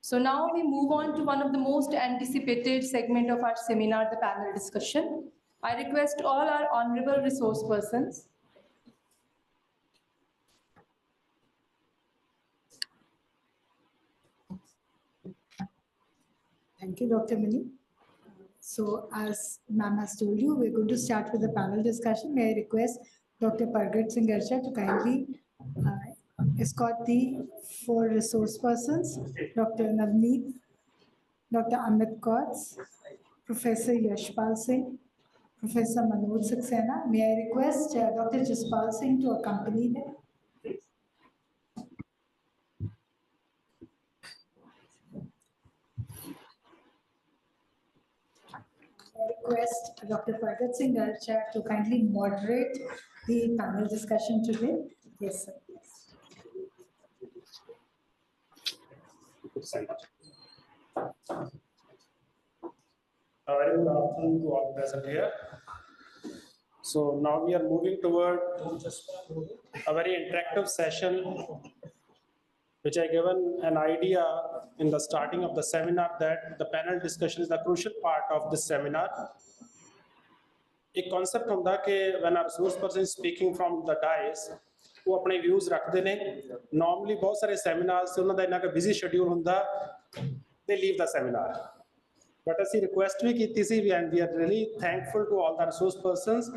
So now we move on to one of the most anticipated segment of our seminar, the panel discussion. I request all our honorable resource persons. Thank you, Dr. Mini. So as ma'am has told you, we're going to start with the panel discussion. May I request Dr. Pargat Singh Archa to kindly escort the four resource persons, Dr. Navneet, Dr. Amit Kautz, Professor Yashpal Singh, Professor Manoj Saxena. May I request Dr. Jaspal Singh to accompany them? I request Dr. Pargat Singh Archa to kindly moderate the panel discussion today. Yes, sir. A very good afternoon to all present here. So now we are moving toward a very interactive session, which I given an idea in the starting of the seminar that the panel discussion is the crucial part of this seminar. एक concept ਹੁੰਦਾ कि when a resource person is speaking from the dais, वो अपने views रखते ने. Normally बहुत सारे seminars से उन्हों दा इन्ना का busy schedule ਹੁੰਦਾ, they leave the seminar. But ਅਸੀਂ request भी ਕੀਤੀ ਸੀ, and we are really thankful to all the resource persons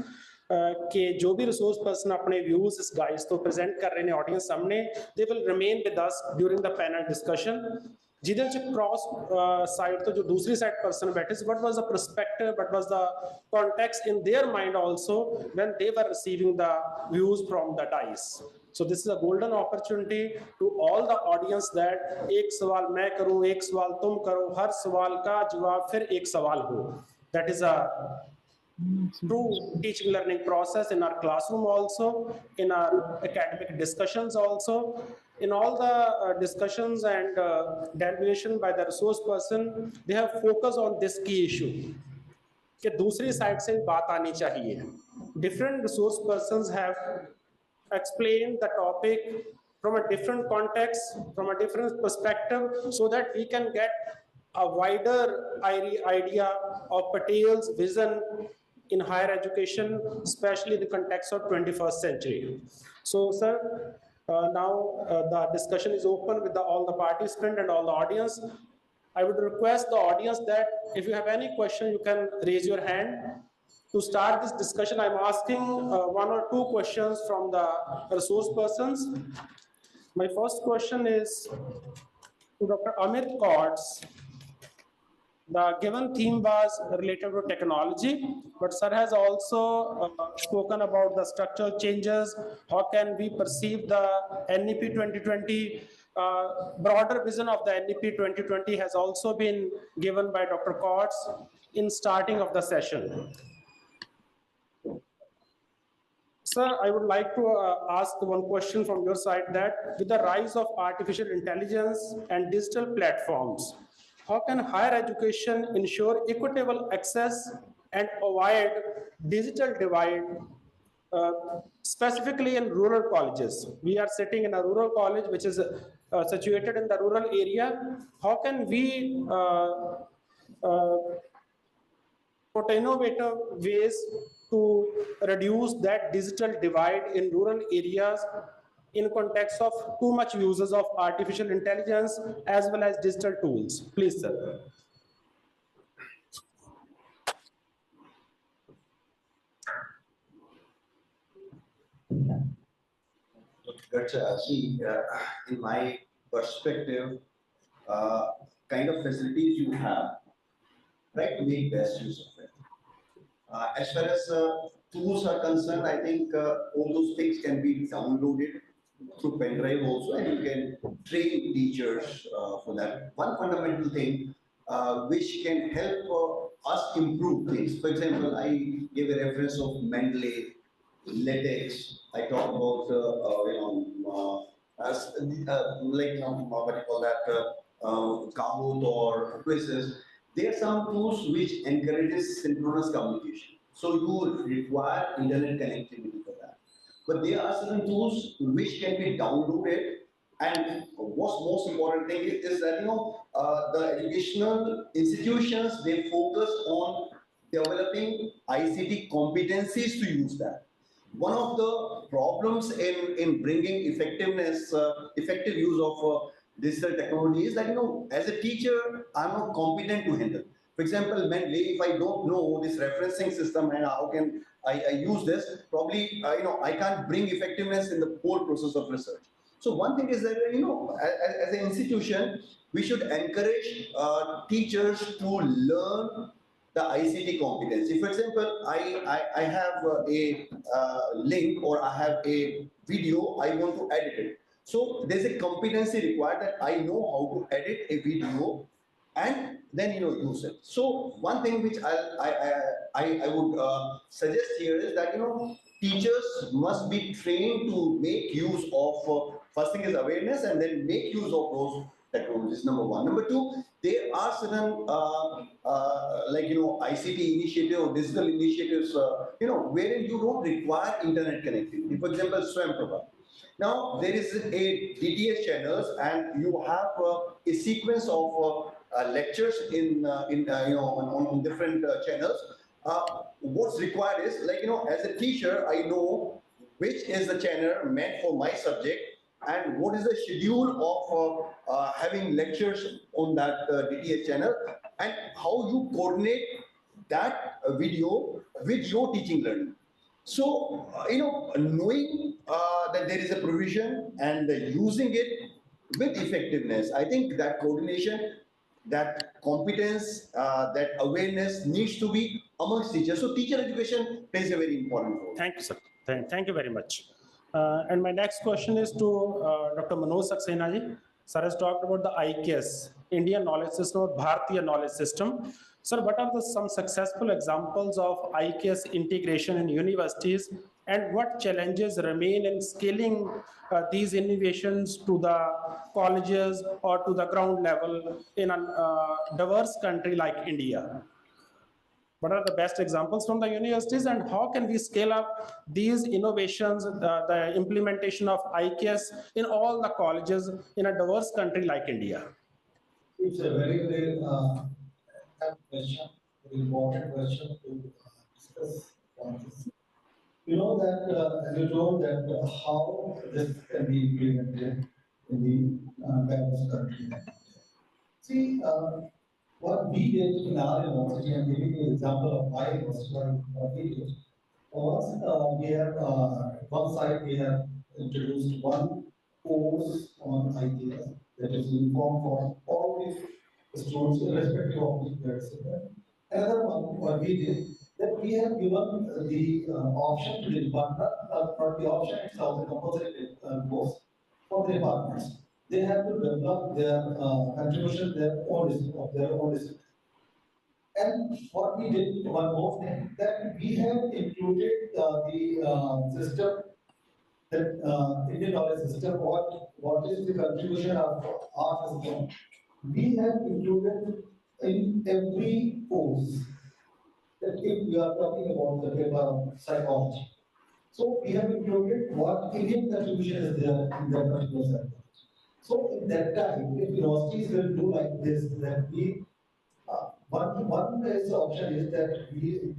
कि जो भी resource person अपने views इस guys तो present कर रहे हैं audience सामने, they will remain with us during the panel discussion. जिधर जो क्रॉस साइड तो जो दूसरी साइड पर्सन बैठे, what was the perspective, what was the context in their mind also when they were receiving the views from the dice. So this is a golden opportunity to all the audience that एक सवाल मैं करूं, एक सवाल तुम करो, हर सवाल का जवाब फिर एक सवाल हो. That is a true teaching learning process in our classroom also, in our academic discussions also. In all the discussions and derivation by the resource person, they have focused on this key issue कि दूसरी side से बात आनी चाहिए. Different resource persons have explained the topic from a different context, from a different perspective, so that we can get a wider idea of Patel's vision in higher education, especially in the context of 21st century. So, sir, now the discussion is open with all the participants and all the audience. I would request the audience that if you have any question, you can raise your hand. To start this discussion, I'm asking one or two questions from the resource persons. My first question is to Dr. Amit Kautz. The given theme was related to technology, but sir has also spoken about the structural changes. How can we perceive the NEP 2020? Broader vision of the NEP 2020 has also been given by Dr. Kautz in starting of the session. Sir, I would like to ask one question from your side that with the rise of artificial intelligence and digital platforms, how can higher education ensure equitable access and avoid digital divide, specifically in rural colleges? We are sitting in a rural college which is situated in the rural area. How can we put innovative ways to reduce that digital divide in rural areas in context of too much uses of artificial intelligence as well as digital tools? Please, sir. See, in my perspective, kind of facilities you have, try to make best use of it. As far as tools are concerned, I think all those things can be downloaded through pen drive also, and you can train teachers for that. One fundamental thing which can help us improve things. For example, I gave a reference of Mendeley, latex. I talk about what you call that, Kahoot or quizzes. There are some tools which encourages synchronous communication. So you require internet connectivity for that. But there are certain tools which can be downloaded And what's most important thing is that, the educational institutions, they focus on developing ICT competencies to use that. One of the problems in bringing effective use of digital technology is that, as a teacher, I'm not competent to handle. For example, mentally, if I don't know this referencing system and how can I use this, probably, I can't bring effectiveness in the whole process of research. So one thing is that, as an institution, we should encourage teachers to learn the ICT competency. For example, I have a link or I have a video, I want to edit it. So there's a competency required that I know how to edit a video and then, use it. So one thing which I would suggest here is that, teachers must be trained to make use of, first thing is awareness, and then make use of those technologies, number one. Number two, there are certain ICT initiative or digital initiatives, wherein you don't require internet connectivity. For example, Swayamprabha. Now there is a DTH channels, and you have a sequence of lectures on different channels. What's required is, as a teacher, I know which is the channel meant for my subject and what is the schedule of having lectures on that DTH channel, and how you coordinate that video with your teaching learning. So, knowing that there is a provision and using it with effectiveness, I think that coordination, that competence, that awareness needs to be amongst teachers. So, teacher education plays a very important role. Thank you, sir. Thank you very much. And my next question is to Dr. Manoj Saxena ji. Sir has talked about the IKS, Indian Knowledge System or Bharatiya Knowledge System. Sir, what are some successful examples of IKS integration in universities, and what challenges remain in scaling these innovations to the colleges or to the ground level in a diverse country like India? What are the best examples from the universities, and how can we scale up these innovations, the implementation of IKS in all the colleges in a diverse country like India? It's a very question, very important question to discuss on this. You know that, as you told, that how this can be implemented in the diverse country. See, what we did in our university, and giving you an example of my university, what we did was, we have, one side we have introduced one course on ideas that is uniform for all the students, irrespective of their discipline. Another one, what we did, that we have given the option to the department, not the option itself, the compulsory course for the departments. They have to develop their contribution, their own discipline. And what we did, one more thing, that we have included the system, that Indian knowledge system, what is the contribution of our system. We have included in every course, that if we are talking about the paper of psychology. So we have included what Indian contribution is there in that particular psychology. So in that time, if universities will do like this, then we, one is the option is that we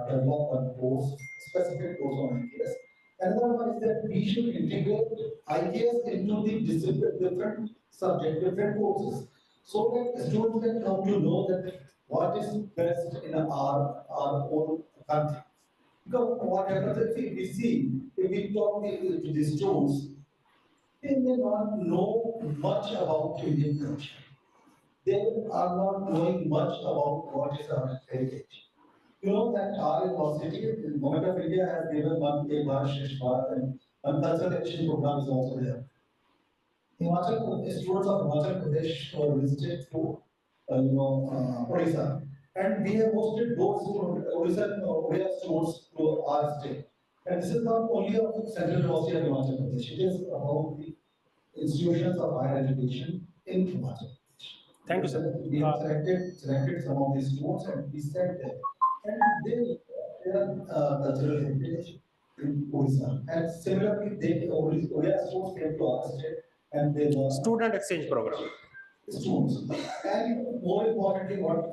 develop one course, specific course on IKS. Another one is that we should integrate IKS into the different subject, different courses, so that students can come to know that what is best in our own country. Because what happens if we see, if we talk to the students, they may not know much about Indian culture. They are not knowing much about what is our heritage. You know that our university, the Government of India has given one Ek Bharat Shresth Bharat, and one cultural exchange program is also there. Students of Himachal Pradesh were visited to, Odisha, and we have hosted those Odisha students to our state. And this is not only of the Central University of Himachal Pradesh; it is about the institutions of higher education in Himachal Pradesh. Thank you, sir. We have selected some of these students, and we sent them, and they are cultural heritage in Odisha. And similarly, Odisha students came to our state, and they were Student exchange program. students. And more importantly, what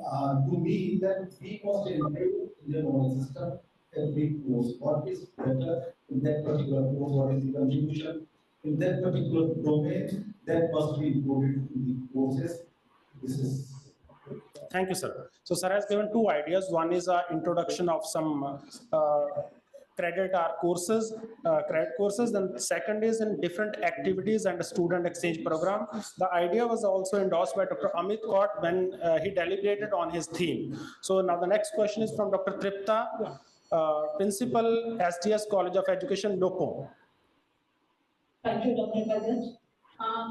to me that we must improve Indian knowledge system every course. What is better in that particular course? What is the contribution in that particular domain that must be included in the courses? This is. Thank you, sir. So sir has given two ideas. One is introduction of some credit courses, credit courses. Then second is in different activities and student exchange program. The idea was also endorsed by Dr. Amit Kaur when he deliberated on his theme. So now the next question is from Dr. Tripta, Principal, STS College of Education, Loko. Thank you, Dr. Bhagat.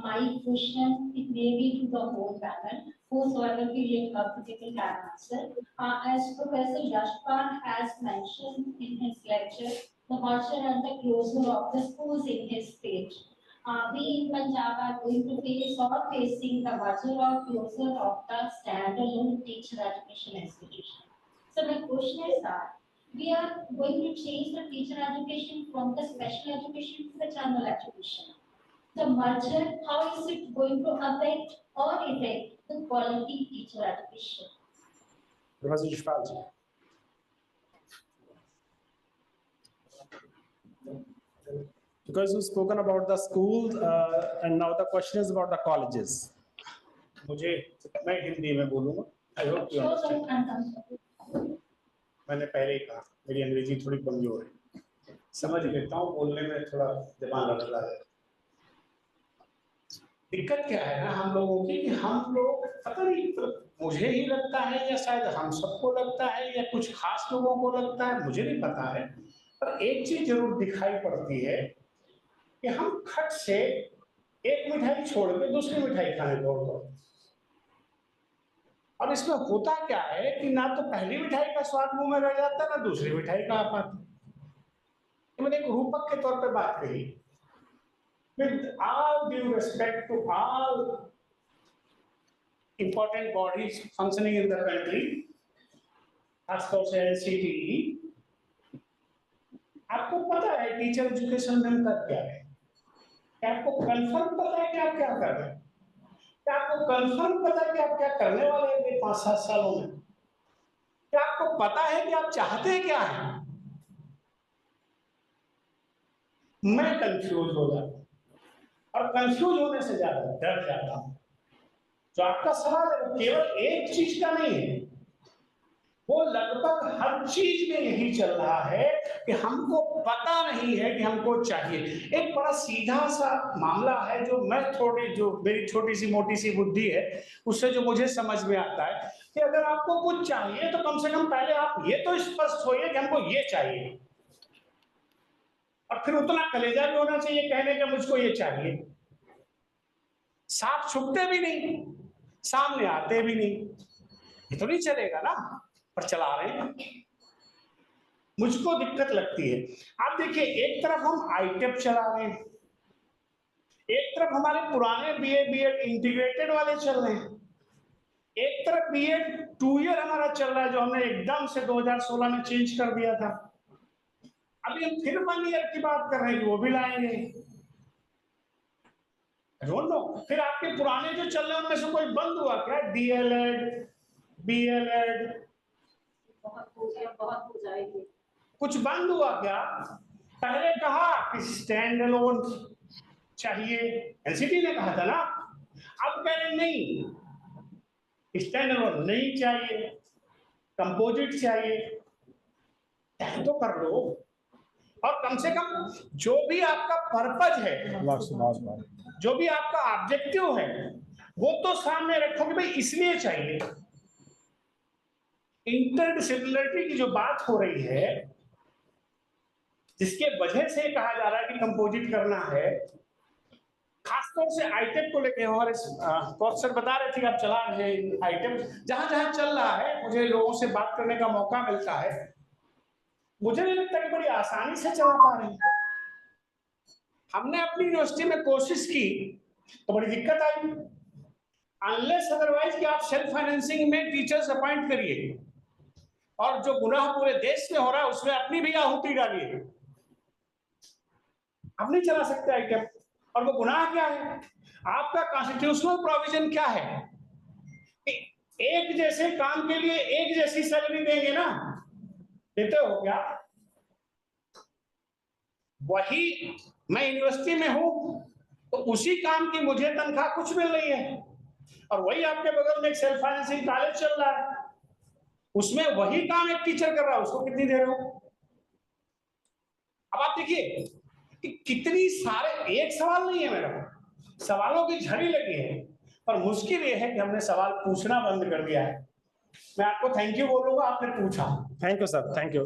My question, it may be to the whole panel, whosoever will be comfortable can answer. As Professor Yashpal has mentioned in his lecture, the merger and the closure of the schools in his state. We in Punjab are going to face or facing the merger or closure of the standalone teacher education institution. So my question is that we are going to change the teacher education from the special education to the general education. The merger, how is it going to affect or affect the quality teacher education? Professor Yashpal ji. Because you've spoken about the schools and now the question is about the colleges. मुझे मैं हिंदी में बोलूँगा। I hope you Sure, sir, understand. and मैंने पहले ही कहा मेरी अंग्रेजी थोड़ी कमजोर है, समझ लेता हूँ, बोलने में थोड़ा जबान लड़खड़ा है। दिक्कत क्या है ना हम लोगों की कि हम लोग पता नहीं, मुझे ही लगता है या शायद हम सबको लगता है या कुछ खास लोगों को लगता है, मुझे नहीं पता है, पर एक चीज जरूर दिखाई पड़ती है कि हम खट से एक मिठाई छोड़ के दूसरी मिठाई खाने दौड़ दौड़। और इसमें होता क्या है कि ना तो पहली मिठाई का स्वाद मुंह में रह जाता है ना दूसरी मिठाई का आ पाता। मैंने एक रूपक के तौर पे बात कही, with all due respect to all important bodies functioning in the country, खासतौर से NCTE, आपको पता है टीचर एजुकेशन में का क्या है? क्या आपको कंफर्म पता है कि आप क्या कर रहे हैं? क्या आपको कंफर्म पता है कि आप क्या करने वाले हैं अगले 5-7 सालों में? क्या आपको पता है कि आप चाहते क्या हैं? मैं कंफ्यूज हो जाता हूं और कंफ्यूज होने से ज्यादा डर जाता हूं। जो आपका सवाल है वो केवल एक चीज का नहीं है, वो लगभग हर चीज में यही चल रहा है कि हमको पता नहीं है कि हमको चाहिए। एक बड़ा सीधा सा मामला है जो मेरी छोटी सी मोटी सी बुद्धि है उससे जो मुझे समझ में आता है कि अगर आपको कुछ चाहिए तो कम से कम पहले आप ये तो स्पष्ट होइए कि हमको ये चाहिए, और फिर उतना कलेजा भी होना चाहिए कहने का मुझको ये चाहिए। साथ छुपते भी नहीं, सामने आते भी नहीं, ये तो नहीं चलेगा ना, पर चला रहे हैं। मुझको दिक्कत लगती है। आप देखिए, एक तरफ हम आईटेप चला रहे हैं, एक तरफ हमारे पुराने बीएड इंटीग्रेटेड वाले चल रहे हैं, एक तरफ बीएड 2 ईयर हमारा चल रहा है जो हमने एकदम से 2016 में चेंज कर दिया था। अभी हम फिर 1 ईयर की बात कर रहे हैं कि वो भी लाएंगे। फिर आपके पुराने जो चल रहे हैं उनमें से कोई बंद हुआ क्या? डीएलएड, बीएलएड बहुत हो जाएगी। कुछ बंद हुआ क्या? पहले कहा कि स्टैंड अलोन चाहिए, एनसीटी ने कहा था ना, अब कह रहे नहीं, स्टैंड अलोन नहीं चाहिए, कंपोजिट चाहिए। तय तो कर लो, और कम से कम जो भी आपका पर्पज है, जो भी आपका ऑब्जेक्टिव है, वो तो सामने रखो कि भाई इसलिए चाहिए। इंटरडिसिप्लिनरिटी की जो बात हो रही है, जिसके वजह से कहा जा रहा है कि कंपोजिट करना है, खासतौर से आइटम को लेकर हमारे प्रोफेसर बता रहे थे कि आप चला रहे हैं आइटम, जहां जहां चल रहा है मुझे लोगों से बात करने का मौका मिलता है, मुझे नहीं लगता कि बड़ी आसानी से चला पा रहे हैं। हमने अपनी यूनिवर्सिटी में कोशिश की तो बड़ी दिक्कत आई, अनलेस अदरवाइज कि आप सेल्फ फाइनेंसिंग में टीचर्स अपॉइंट करिए और जो गुनाह पूरे देश में हो रहा है उसमें अपनी भी आहुति डालिए। हम नहीं चला सकते आइटम, और वो गुनाह क्या है आपका कॉन्स्टिट्यूशनल प्रोविजन क्या है कि एक जैसे काम के लिए एक जैसी सैलरी देंगे ना, देते हो क्या? वही मैं यूनिवर्सिटी में हूं तो उसी काम की मुझे तनख्वाह कुछ मिल रही है, और वही आपके बगल में एक सेल्फ फाइनेंसिंग कॉलेज चल रहा है, उसमें वही काम एक टीचर कर रहा है, उसको कितनी दे रहे हो? अब आप देखिए कि कितनी सारे, एक सवाल नहीं है मेरा, सवालों की झड़ी लगी है, पर मुश्किल ये है कि हमने सवाल पूछना बंद कर दिया है। मैं आपको थैंक यू बोलूंगा, आपने पूछा। Thank you sir, thank you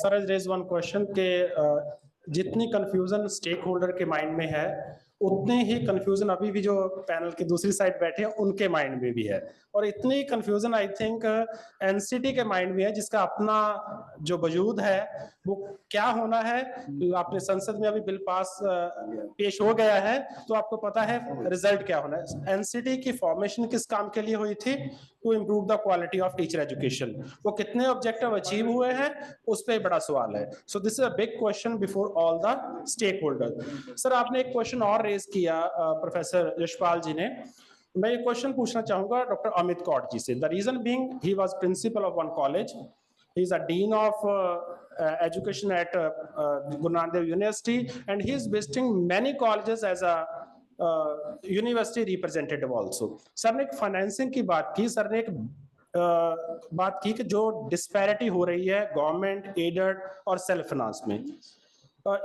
sir. I raise one question के जितनी कंफ्यूजन स्टेक होल्डर के माइंड में है उतने ही कंफ्यूजन अभी भी जो पैनल की दूसरी साइड बैठे हैं उनके माइंड में भी है, और इतनी कंफ्यूजन आई थिंक एनसीटी के माइंड में है, जिसका अपना जो वजूद है वो क्या होना है। आपने संसद में अभी बिल पास पेश हो गया है तो आपको पता है रिजल्ट क्या होना है। एनसीटी की फॉर्मेशन किस काम के लिए हुई थी? To improve the quality of teacher education. वो कितने ऑब्जेक्टिव अचीव हुए हैं उस पर बड़ा सवाल है। So this is a big question before all the stake holder. Sir आपने एक क्वेश्चन और रेज किया प्रोफेसर यशपाल जी ने, मैं ये क्वेश्चन पूछना चाहूंगा डॉक्टर अमित कौर जी से। The reason being he was principal of one college, he is a dean of education at Guru Nanak Dev University, and he is visiting many colleges as a university representative also. Sir ने एक financing की बात की, sir ने एक बात की कि जो डिस्पैरिटी हो रही है गवर्नमेंट एडेड और सेल्फ फाइनेंस में,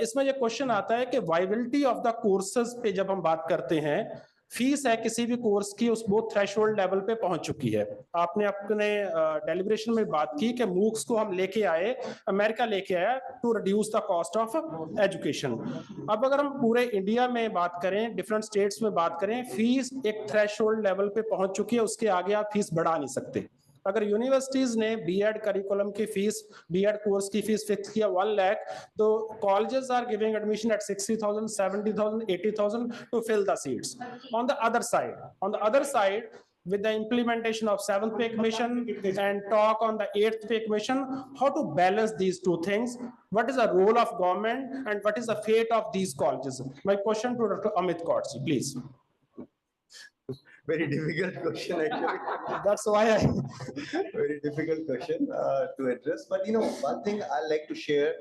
इसमें ये क्वेश्चन आता है कि वाइबिलिटी ऑफ द कोर्सेज पे जब हम बात करते हैं, फीस है किसी भी कोर्स की उस वो थ्रेशोल्ड लेवल पे पहुंच चुकी है। आपने अपने डेलिब्रेशन में बात की कि मूक्स को हम लेके आए, अमेरिका लेके आया to reduce the cost of education. अब अगर हम पूरे इंडिया में बात करें, डिफरेंट स्टेट्स में बात करें, फीस एक थ्रेशोल्ड लेवल पे पहुंच चुकी है, उसके आगे आप फीस बढ़ा नहीं सकते। अगर यूनिवर्सिटीज ने बीएड करिकुलम की फीस, बीएड कोर्स की फीस फिक्स किया 1 लाख, तो colleges are giving admission at 60,000, 70,000, 80,000 to fill the seats. On the other side, with the implementation of 7th pay commission and talk on the 8th pay commission, how to balance these two things? What is the role of government and what is the fate of these colleges? My question to Dr. Amit Kaur, please. Very difficult question, actually. That's why Very difficult question to address. But one thing I'd like to share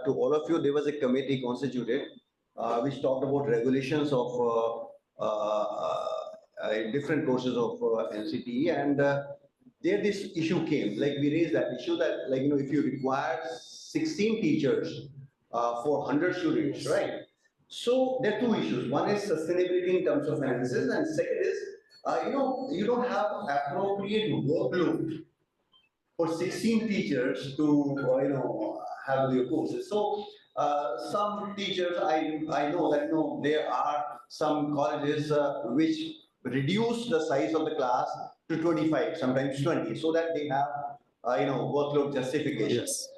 to all of you, there was a committee constituted which talked about regulations of different courses of NCTE, and there this issue came. Like we raised that issue that if you require 16 teachers for 100 students, right? So there are two issues. One is sustainability in terms of finances, and second is, you don't have appropriate workload for 16 teachers to, have their courses. So some teachers, I know that there are some colleges which reduce the size of the class to 25, sometimes 20, so that they have, workload justification. yes.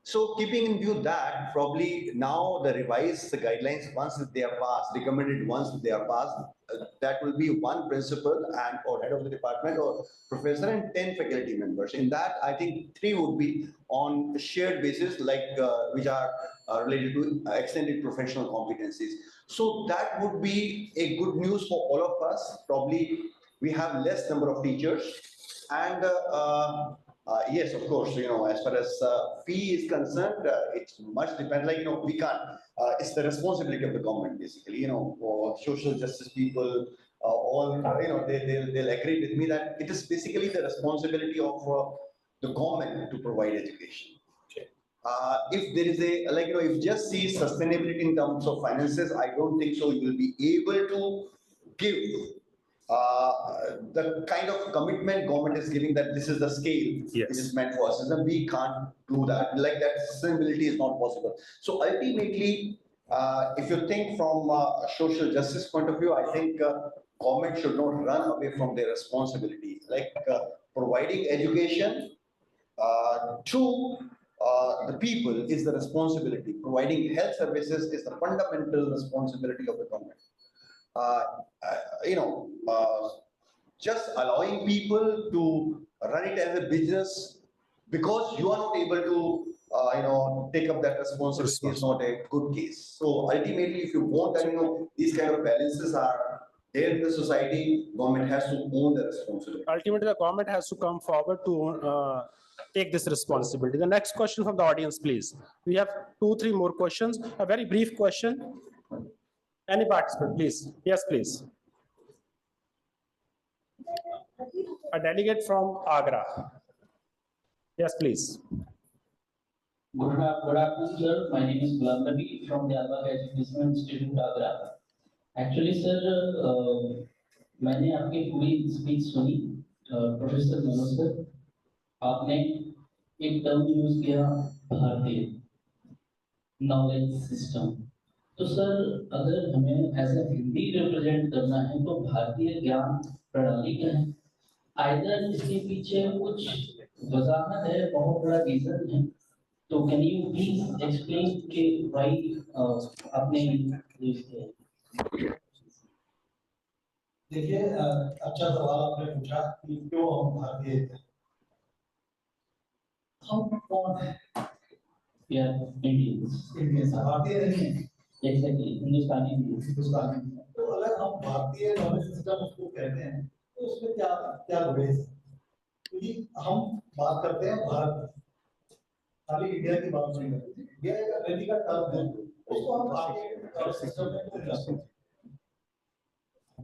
So keeping in view that, probably now the revised guidelines, once they are passed, recommended once they are passed, that will be one principal and or head of the department or professor and 10 faculty members. In that, I think 3 would be on shared basis, like which are related to extended professional competencies. So that would be a good news for all of us. Probably we have less number of teachers, and yes, of course, as far as fee is concerned, it's much depend. Like we can't. It's the responsibility of the government, basically. For social justice people, all they'll agree with me that it is basically the responsibility of the government to provide education. Okay. If there is if just see sustainability in terms of finances, I don't think so. You will be able to give the kind of commitment government is giving, that this is the scale Yes. it is meant for us, and we can't do that. Like that, sustainability is not possible. So ultimately, if you think from a social justice point of view, I think government should not run away from their responsibility. Like providing education to the people is the responsibility. Providing health services is the fundamental responsibility of the government. Just allowing people to run it as a business because you are not able to, take up that responsibility is not a good case. So ultimately, if you want that, these kind of balances are Here in the society, government has to own the responsibility. Ultimately, the government has to come forward to take this responsibility. The next question from the audience, please. We have 2-3 more questions. A very brief question. Any participant, please? Yes, please. A delegate from Agra. Yes, please. Good afternoon, sir. My name is Ghulam Nabi from the Alba Education Institute, Agra. Actually, sir, मैंने आपकी पूरी speech सुनी, professor Manoj sir, आपने एक term use किया भारतीय knowledge system. तो sir, अगर हमें एज ए हिंदी रिप्रेजेंट करना है तो भारतीय ज्ञान प्रणाली क्या है? आइदर इसके पीछे कुछ वजाहत है, बहुत बड़ा रीजन है, तो कैन यू प्लीज एक्सप्लेन के व्हाई आपने यूज किया? देखिए, अच्छा सवाल आपने पूछा कि क्यों हम भारतीय थे। हम कौन है? इंडियंस भारतीय नहीं है, एग्जैक्टली हिंदुस्तानी हिंदुस्तानी। तो अगर हम भारतीय नॉलेज सिस्टम उसको कहते हैं तो उसमें क्या क्या गुरेज है? क्योंकि हम बात करते हैं भारत, खाली इंडिया की बात नहीं करते। इंडिया एक अंग्रेजी का टर्म है, उसको हम भारतीय सिस्टम में नहीं रखते हैं। I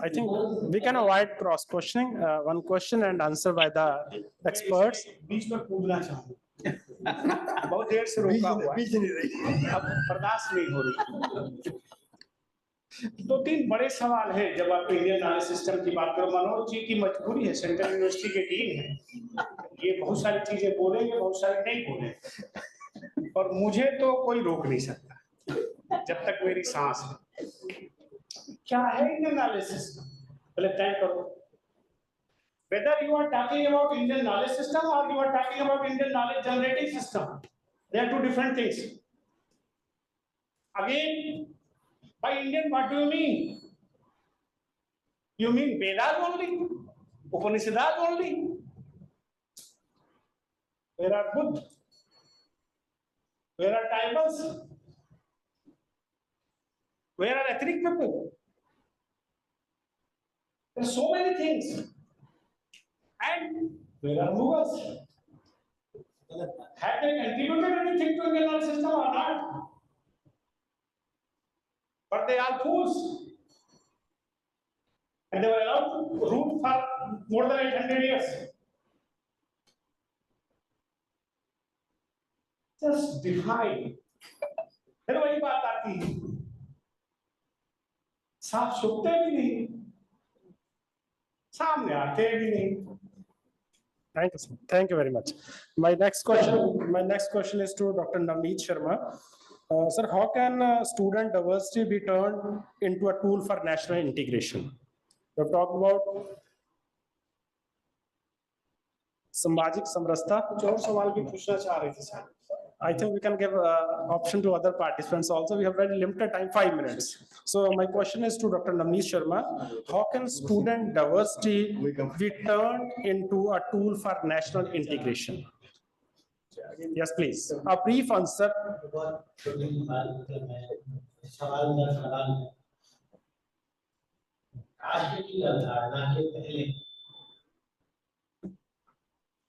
think we can avoid cross questioning. One question and answer by the experts. बीच में कूदना चाहूँ। बहुत देर से रोका हुआ है, अब बर्दाश्त नहीं हो रही। 2-3 बड़े सवाल हैं जब आप इंडियन नॉलेज सिस्टम की बात करो। मनोज जी की मजबूरी है, सेंट्रल यूनिवर्सिटी के डीन है, ये बहुत सारी चीजें बोलेंगे, बहुत सारी नहीं बोलेंगे, और मुझे तो कोई रोक नहीं सकता जब तक मेरी सांस है। क्या है इंडियन नॉलेज सिस्टम, पहले तय करो। Whether you are talking about Indian knowledge system or you are talking about Indian knowledge generating system, they are two different things. Again, by Indian, what do you mean? You mean Vedas only, Upanishads only? Where are Buddha? Where are tribals? Where are ethnic people? There are so many things. And where are Mughals? Have they contributed anything to Indian knowledge system or not? But they are fools. And they were allowed to rule for more than 800 years. Just define. फिर वही बात आती है, साफ सुनते भी नहीं, सामने आते भी नहीं। Thank you, sir. Thank you very much. My next question is to Dr. Navneet Sharma. Sir, how can student diversity be turned into a tool for national integration? You have talked about Samajik Samrasta. कुछ और सवाल भी पूछना चाह रहे थे sir. I think we can give option to other participants also. We have very limited time, 5 minutes. So my question is to Dr. Navneet Sharma. How can student diversity be turned into a tool for national integration? Yes, please. A brief answer. राष्ट्र की अवधारणा के पहले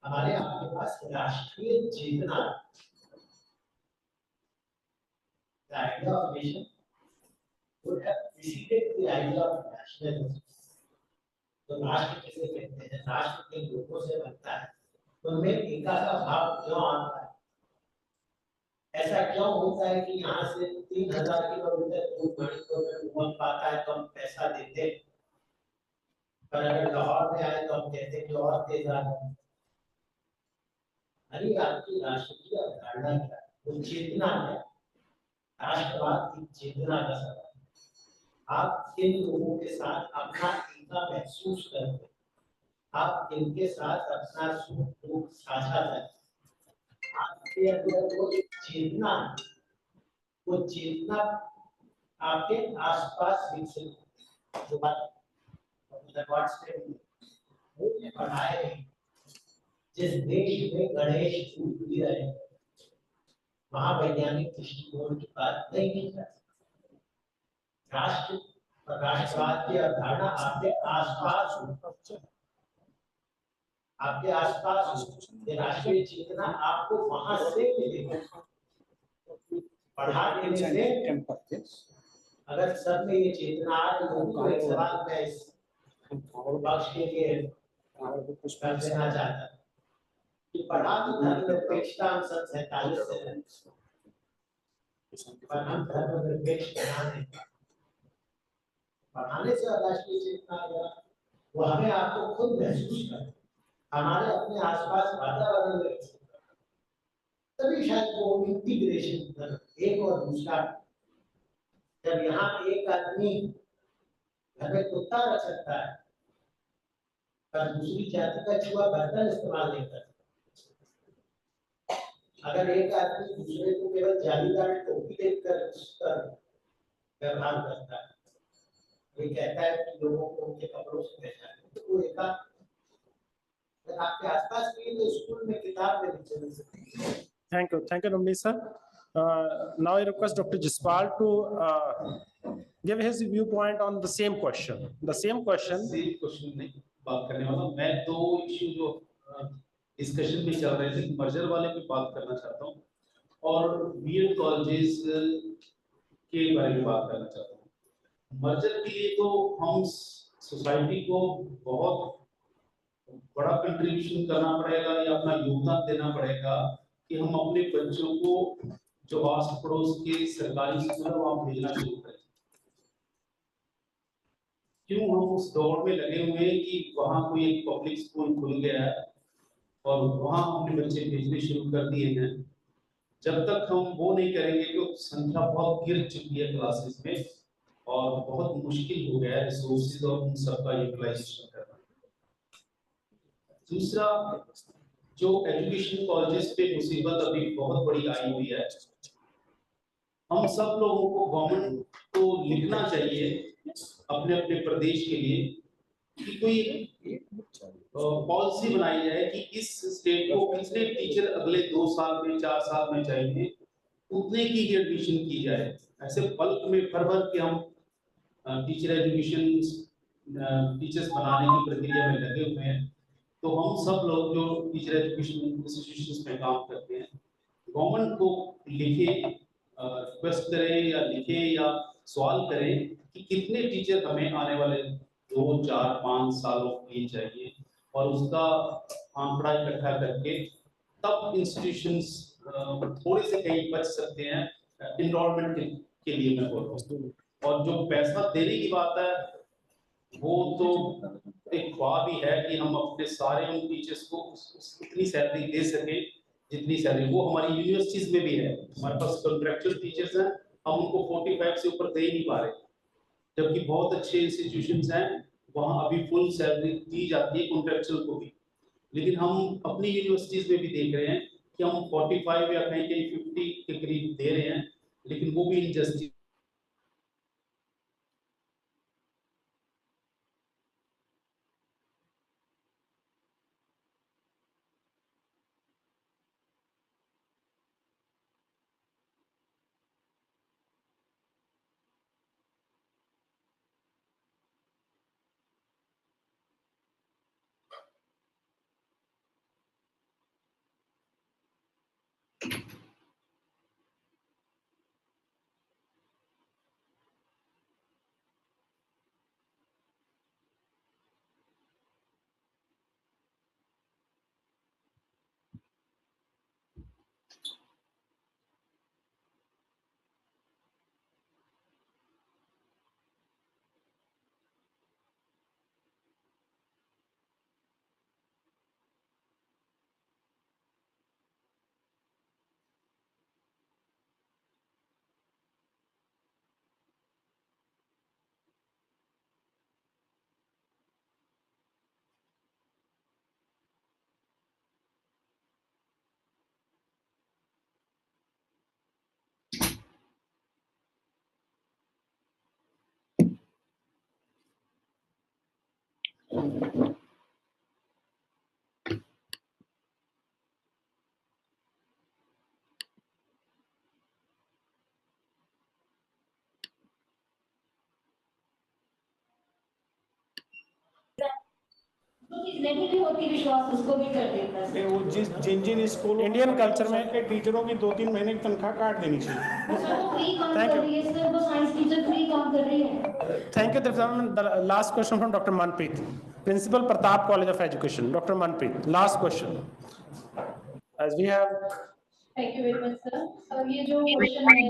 हमारे आपके पास राष्ट्रीय चेतना, the idea of nation would have preceded the idea of nationalism. तो राष्ट्र किसे कहते हैं? राष्ट्र के लोगों से बनता है, उनमें एकता का भाव क्यों आता है? ऐसा क्यों होता है कि यहाँ से 3000 किलोमीटर दूर मणिपुर में भूकंप आता है तो हम पैसा देते, पर अगर लाहौर में आए तो हम कहते हैं कि और तेज आ जाए। अरे आपकी राष्ट्रीय अवधारणा क्या है? वो चेतना है, राष्ट्रवाद की चेतना का सवाल। आप किन लोगों के साथ अपना एकता महसूस करते हैं, आप किनके साथ अपना सुख दुख साझा करते हैं, आपके अंदर वो चेतना, वो चेतना आपके आसपास विकसित जो बात पढ़ाए। जिस देश में गणेश पूज रहे वहां वैज्ञानिक दृष्टिकोण की बात नहीं की जा सकती। राष्ट्र और राष्ट्रवाद की अवधारणा आपके आसपास ये राष्ट्रीय चेतना आपको वहां से मिलेगी। पढ़ा देने से अगर सब में ये चेतना आ रही तो एक सवाल मैं इस पक्ष के लिए कर देना चाहता हूं कि पढ़ा तो धर्मनिरपेक्षता हम सब 47 से है, पर हम धर्मनिरपेक्ष पढ़ाने से राष्ट्रीय चेतना आ गया, वो हमें आपको खुद महसूस कर हमारे अपने आसपास वातावरण में तभी शायद वो इंटीग्रेशन एक और दूसरा। जब यहाँ एक आदमी घर में कुत्ता रख सकता है पर दूसरी जाति का छुआ बर्तन इस्तेमाल नहीं कर सकता, अगर एक आदमी दूसरे को केवल जालीदार टोपी देकर व्यवहार करता है, ये कहता है कि लोगों को उनके कपड़ों से पहचाने, तो वो एक आपके आसपास भी तो स्कूल में किताब में चल सकती है। Thank you, Ramli sir. Now I request Dr. Jaspal to give his viewpoint on the same question. The same question. Same question नहीं बात करने वाला मैं, दो इश्यू जो डिस्कशन में चल रहे थे मर्जर वाले पे बात करना चाहता हूँ और बीएड कॉलेजेस के बारे में बात करना चाहता हूँ। मर्जर के लिए तो हम सोसाइटी को बहुत बड़ा कंट्रीब्यूशन करना पड़ेगा या अपना योगदान देना पड़ेगा कि हम अपने बच्चों को जो आस पड़ोस के सरकारी स्कूल है वहां भेजना शुरू करें। क्यों हम उस दौड़ में लगे हुए हैं कि वहां कोई एक पब्लिक स्कूल खुल गया है और वहां अपने बच्चे भेजने शुरू कर दिए हैं। जब तक हम वो नहीं करेंगे तो संख्या बहुत गिर चुकी है क्लासेस में और बहुत मुश्किल हो गया है रिसोर्सेज और उन सबका यूटिलाइजेशन करना। दूसरा, जो एजुकेशन कॉलेजेस पे मुसीबत अभी बहुत बड़ी आई हुई है, हम सब लोगों को गवर्नमेंट को लिखना चाहिए अपने अपने प्रदेश के लिए कि कोई पॉलिसी बनाई जाए कि इस स्टेट को कितने टीचर अगले 2 साल में 4 साल में चाहिए उतने की ही एडमिशन की जाए। ऐसे बल्क में भर के हम टीचर एजुकेशन टीचर्स बनाने की प्रक्रिया में लगे हुए हैं। तो हम सब लोग जो टीचर एजुकेशन इंस्टीट्यूशंस में काम करते हैं गवर्नमेंट को लिखे, रिक्वेस्ट करें या लिखे या सवाल करें कि कितने टीचर हमें आने वाले 2, 4, 5 सालों के लिए चाहिए और उसका आंकड़ा इकट्ठा करके तब इंस्टीट्यूशंस थोड़े से कहीं बच सकते हैं एनरोलमेंट के लिए मैं बोल रहा हूँ। और जो पैसा देने की बात है वो तो एक ख्वाब ही है कि हम अपने सारे उन टीचर्स को उतनी सैलरी दे सके जितनी सैलरी वो हमारी यूनिवर्सिटीज में भी है। हमारे पास कॉन्ट्रैक्चुअल टीचर्स हैं, हम उनको 45 से ऊपर दे ही नहीं पा रहे, जबकि बहुत अच्छे इंस्टीट्यूशंस हैं वहाँ अभी फुल सैलरी दी जाती है कॉन्ट्रैक्चुअल को भी। लेकिन हम अपनी यूनिवर्सिटीज में भी देख रहे हैं कि हम 45 या कहीं कहीं 50 के करीब दे रहे हैं, लेकिन वो भी इनजस्टिस। नहीं भी होती विश्वास उसको भी कर देता है। वो जिन जिन स्कूल Indian culture में के टीचरों की 2-3 महीने की तनख्वाह काट देनी चाहिए। सर वो फ्री काम Thank कर you. रही है सर, वो साइंस टीचर फ्री काम कर रही है। Thank you, Trifon. The last question from Dr. Manpreet, Principal Pratap College of Education. Dr. Manpreet, last question. As we have thank you very much sir. ये जो question है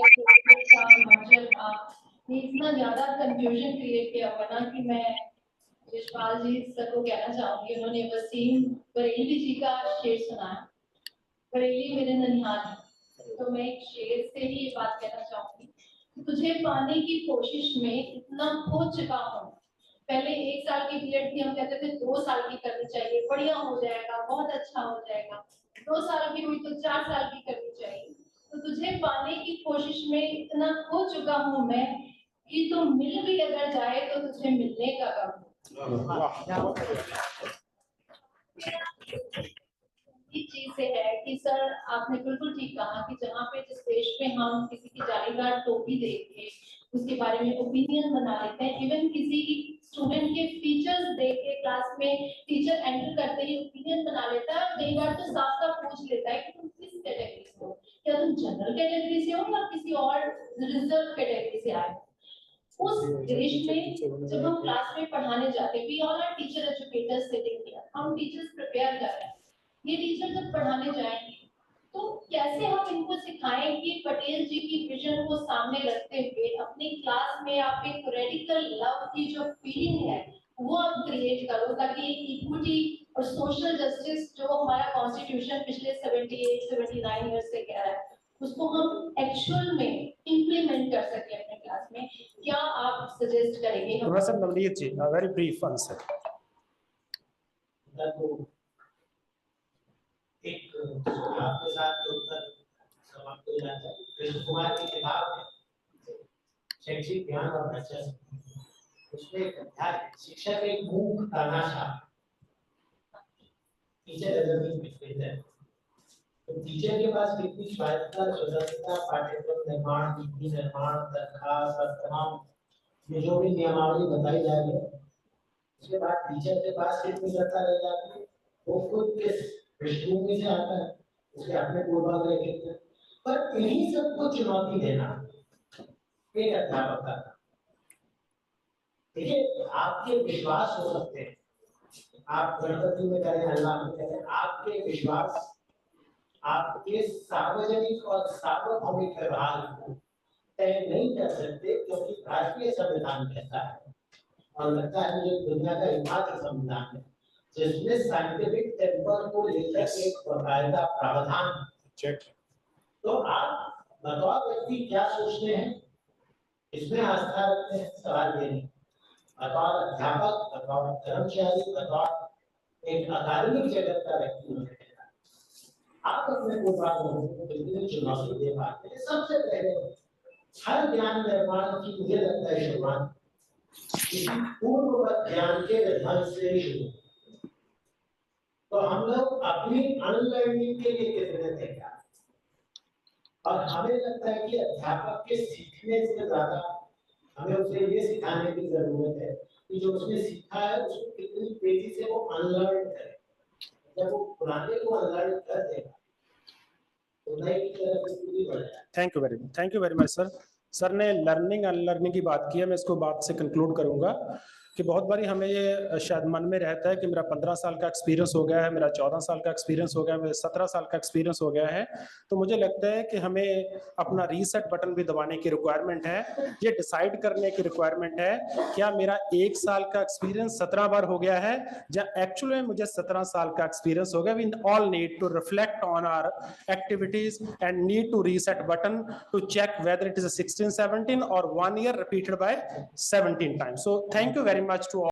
ये इतना ज्यादा कंफ्यूजन क्रिएट किया हुआ ना कि मैं यशपाल जी सर को कहना चाहूंगी, उन्होंने वसीम बरेली जी का शेर सुनाया, बरेली मेरे ननिहाल है, तो मैं एक शेर से ही ये बात कहना चाहूंगी, तुझे पाने की कोशिश में इतना खो चुका हूँ। पहले 1 साल की बीएड थी, हम कहते थे 2 साल की करनी चाहिए, बढ़िया हो जाएगा, बहुत अच्छा हो जाएगा। 2 साल की हुई तो 4 साल की करनी चाहिए। तो तुझे पाने की कोशिश में इतना खो चुका हूँ मैं कि तू मिल भी अगर जाए तो तुझे मिलने का गम। एक चीज से है कि सर आपने बिल्कुल ठीक कहा कि जहाँ पे जिस देश में हम किसी की जालीदार टोपी देख के उसके बारे में ओपिनियन बना लेते हैं, इवन किसी स्टूडेंट के फीचर्स देख के क्लास में टीचर एंटर करते ही ओपिनियन बना लेता है। कई बार तो साफ साफ पूछ लेता है कि तुम किस कैटेगरी से हो, क्या तुम जनरल कैटेगरी से हो या किसी और रिजर्व कैटेगरी से आए। उस देश में जब हम क्लास में पढ़ाने जाते हैं, we all are teacher educators sitting here, हम टीचर्स प्रिपेयर कर रहे हैं, ये टीचर जब पढ़ाने जाएंगे तो कैसे हम इनको सिखाएं कि पटेल जी की विजन को सामने रखते हुए अपनी क्लास में आप एक रेडिकल लव की जो फीलिंग है वो आप क्रिएट करो, ताकि इक्विटी और सोशल जस्टिस जो हमारा कॉन्स्टिट्यूशन पिछले 78-79 ईयर्स से कह रहा है उसको हम एक्चुअल में इम्प्लीमेंट कर सके अपने क्लास में। क्या आप सजेस्ट करेंगे? Professor Navneet ji, a very brief answer. एक आपके साथ जो उत्तर समाप्त हो जाता है, कृष्ण कुमार की किताब है शैक्षिक ज्ञान और वर्चस्व, उसमें एक अध्याय शिक्षक एक मूक तानाशाह, टीचर डजंट मीन है। तो टीचर के पास कितनी स्वायत्तता, स्वतंत्रता, पाठ्यक्रम निर्माण, नीति निर्माण, दरखास्त और तमाम ये जो भी नियमावली बताई जा रही है, उसके बाद टीचर के पास कितनी सत्ता रह जाती है, वो खुद किस पृष्ठभूमि से आता है, उसके अपने पूर्वाग्रह कितने हैं। पर इन्हीं सबको चुनौती देना एक अध्यापक का, देखिए आपके विश्वास हो सकते हैं, आप गणपति में करें, अल्लाह में करें, आपके विश्वास आपके सार्वजनिक और सार्वभौमिक व्यवहार को तय नहीं कर सकते, क्योंकि भारतीय संविधान कहता है और लगता है मुझे दुनिया का एकमात्र संविधान है जिसमें साइंटिफिक टेम्पर को लेकर एक बाकायदा प्रावधान है। तो आप बतौर व्यक्ति क्या सोचते हैं, इसमें आस्था रखते हैं, सवाल ये नहीं। बतौर अध्यापक, बतौर कर्मचारी, बतौर एक अकादमिक जगत का व्यक्ति आप अपने पूर्वाग्रहों को बिल्कुल चुनौती दे पाते हैं। सबसे पहले हर ज्ञान निर्माण की मुझे लगता है शुरुआत पूर्ववत ज्ञान के विधान से ही शुरू। तो हम लोग अपनी अनलर्निंग के लिए कितने तैयार, और हमें लगता है कि अध्यापक के सीखने से ज्यादा हमें उसे ये सिखाने की जरूरत है कि जो उसने सीखा है उसको कितनी तेजी से वो अनलर्न करे। जब वो पुराने को अनलर्न कर देगा तो नई की तरफ पूरी बढ़ जाएगी। Thank you very much sir. Sir ने लर्निंग अनलर्निंग की बात की है, मैं इसको बात से कंक्लूड करूंगा कि बहुत बारी हमें ये शायद मन में रहता है कि मेरा 15 साल का एक्सपीरियंस हो गया है, मेरा 14 साल का एक्सपीरियंस हो गया है, मेरा 17 साल का एक्सपीरियंस हो गया है, तो मुझे लगता है कि हमें अपना रीसेट बटन भी दबाने की रिक्वायरमेंट है, ये डिसाइड करने की रिक्वायरमेंट है क्या मेरा 1 साल का एक्सपीरियंस 17 बार हो गया है या एक्चुअली में मुझे 17 साल का एक्सपीरियंस हो गया। We all need to reflect on our activities and need to reset button to check whether it is 16, 17 or 1 year repeated by 17 times. So thank you very much to all.